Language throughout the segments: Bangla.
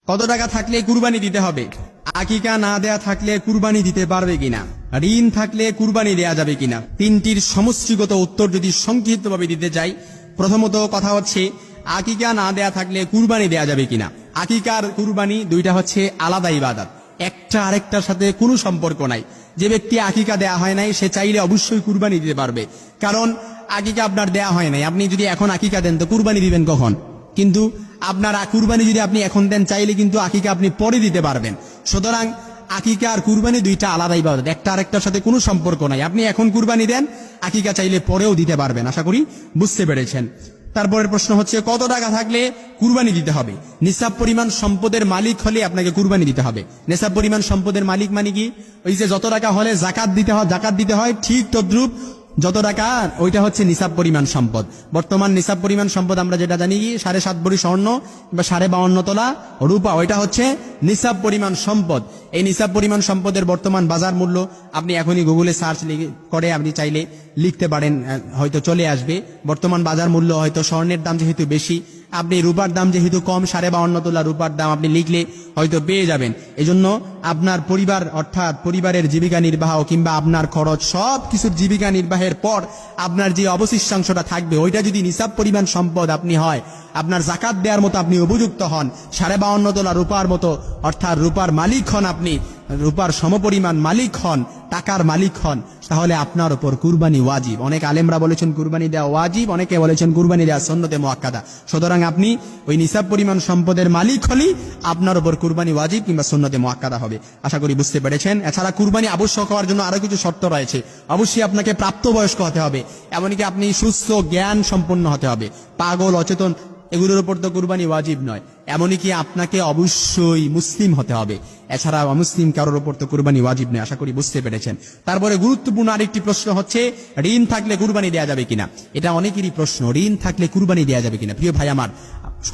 কত টাকা থাকলে কুরবানি দিতে হবে? আকিকা না দেয়া থাকলে কুরবানি দিতে পারবে কিনা? ঋণ থাকলে কুরবানি দেয়া যাবে কিনা? তিনটির সমষ্টিগত উত্তর যদি সংক্ষিপ্তভাবে দিতে চাই, প্রথমত কথা হচ্ছে আকিকা না দেয়া থাকলে কুরবানি দেয়া যাবে কিনা। আকিকার কুরবানি দুইটা হচ্ছে আলাদা ইবাদত, একটা আরেকটার সাথে কোনো সম্পর্ক নাই। যে ব্যক্তি আকিকা দেয়া হয় নাই সে চাইলে অবশ্যই কুরবানি দিতে পারবে, কারণ আকিকা আপনার দেয়া হয় নাই। আপনি যদি এখন আকিকা দেন তো কুরবানি দিবেন কখন? কিন্তু আপনার কুরবানি যদি আপনি এখন দেন চাইলে কিন্তু আকিকা আপনি পরে দিতে পারবেন। সুতরাং আকিকা আর কুরবানি দুইটা আলাদা ইবাদত, একটা আরেকটার সাথে কোনো সম্পর্ক নাই। আপনি এখন কুরবানি দেন, আকিকা চাইলে পরেও দিতে পারবেন। আশা করি বুঝতে পেরেছেন। তারপরের প্রশ্ন হচ্ছে কত টাকা থাকলে কুরবানি দিতে হবে? নিসাব পরিমাণ সম্পদের মালিক হলে আপনাকে কুরবানি দিতে হবে। নিসাব পরিমাণ সম্পদের মালিক মানে কি? ওই যে যত টাকা হলে জাকাত দিতে হয় ঠিক তদ্রুপ যত টাকা, ওইটা হচ্ছে নিসাব পরিমাণ সম্পদ। বর্তমান নিসাব পরিমাণ সম্পদ আমরা যেটা জানি কি 7.5 ভরি স্বর্ণ বা 52.5 তোলা রূপা, ওইটা হচ্ছে নিসাব পরিমাণ সম্পদ। এই নিসাব পরিমাণ সম্পদের বর্তমান বাজার মূল্য আপনি এখনই গুগলে সার্চ করে আপনি চাইলে লিখতে পারেন, হয়তো চলে আসবে। বর্তমান বাজার মূল্য হয়তো স্বর্ণের দাম যেহেতু বেশি, আপনি রূপার দাম যেহেতু কম, 52.5 তোলা রূপার দাম আপনি লিখলে হয়তো পেয়ে যাবেন। এজন্য আপনার পরিবার অর্থাৎ পরিবারের জীবিকা নির্বাহ কিংবা আপনার খরচ সব কিছুর জীবিকা নির্বাহের পর আপনার যে অবশিষ্টাংশটা থাকবে ওইটা যদি নিসাব পরিমাণ সম্পদ আপনি হয়, আপনার জাকাত দেওয়ার মতো আপনি উপযুক্ত হন, 52.5 তোলা রূপার মতো অর্থাৎ রূপার মালিক হন, আপনি রূপার সমপরিমাণ মালিক হন, টাকার মালিক হন, তাহলে আপনার উপর কুরবানি ওয়াজিব। অনেক আলেমরা বলেছেন কুরবানি দেওয়া ওয়াজিব, অনেকে বলেছেন কুরবানি দেওয়া সুন্নতে মুআক্কাদা। সুতরাং আপনি ওই নিসাব পরিমাণ সম্পদের মালিক হলেই আপনার উপর কুরবানি ওয়াজিব কিংবা সুন্নতে মুআক্কাদা হবে। আশা করি বুঝতে পেরেছেন। এছাড়া কুরবানি আবশ্যক হওয়ার জন্য আরো কিছু শর্ত রয়েছে। অবশ্যই আপনাকে প্রাপ্তবয়স্ক হতে হবে, এমনকি আপনি সুস্থ জ্ঞান সম্পন্ন হতে হবে। পাগল অচেতন এগুলোর উপর তো কুরবানি ওয়াজিব নয়। এমনকি আপনাকে অবশ্যই মুসলিম হতে হবে, এছাড়া অমুসলিম কারোর উপর তো কুরবানি ওয়াজিব নয়। আশা করি বুঝতে পেরেছেন। তারপরে গুরুত্বপূর্ণ আরেকটি প্রশ্ন হচ্ছে ঋণ থাকলে কুরবানি দেওয়া যাবে কিনা। এটা অনেকেরই প্রশ্ন, ঋণ থাকলে কুরবানি দেওয়া যাবে কিনা। প্রিয় ভাই আমার,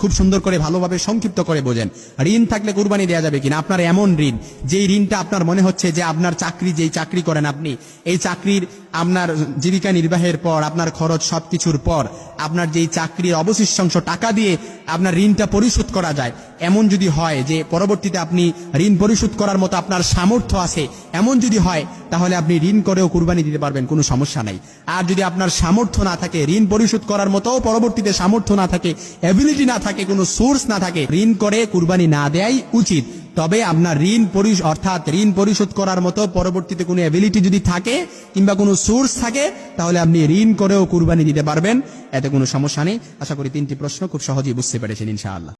খুব সুন্দর করে ভালোভাবে সংক্ষিপ্ত করে বোঝেন। ঋণ থাকলে কুরবানি দেওয়া যাবে কিনা। আপনার এমন ঋণ যেই ঋণটা আপনার মনে হচ্ছে যে আপনার যেই চাকরি করেন আপনি, এই চাকরির আপনার জীবিকা নির্বাহের পর আপনার খরচ সবকিছুর পর আপনার যেই চাকরির অবশিষ্টাংশ টাকা দিয়ে আপনার ঋণটা পরিশোধ করা যায়, এমন যদি হয় যে পরবর্তীতে আপনি ঋণ পরিশোধ করার মতো আপনার সামর্থ্য আছে, এমন যদি হয় তাহলে আপনি ঋণ করেও কুরবানি দিতে পারবেন, কোনো সমস্যা নাই। আর যদি আপনার সামর্থ্য না থাকে, ঋণ পরিশোধ করার মতো পরবর্তীতে সামর্থ্য না থাকে, এবিলিটি না থাকে, কোনো সোর্স না থাকে, ঋণ করে কুরবানি না দেয়াই উচিত। তবে আপনার ঋণ পরিশোধ করার মতো পরবর্তীতে কোনো এবিলিটি যদি থাকে কিংবা কোনো সোর্স থাকে, তাহলে আপনি ঋণ করেও কুরবানি দিতে পারবেন, এতে কোনো সমস্যা নেই। আশা করি তিনটি প্রশ্ন খুব সহজেই বুঝতে পেরেছেন ইনশাআল্লাহ।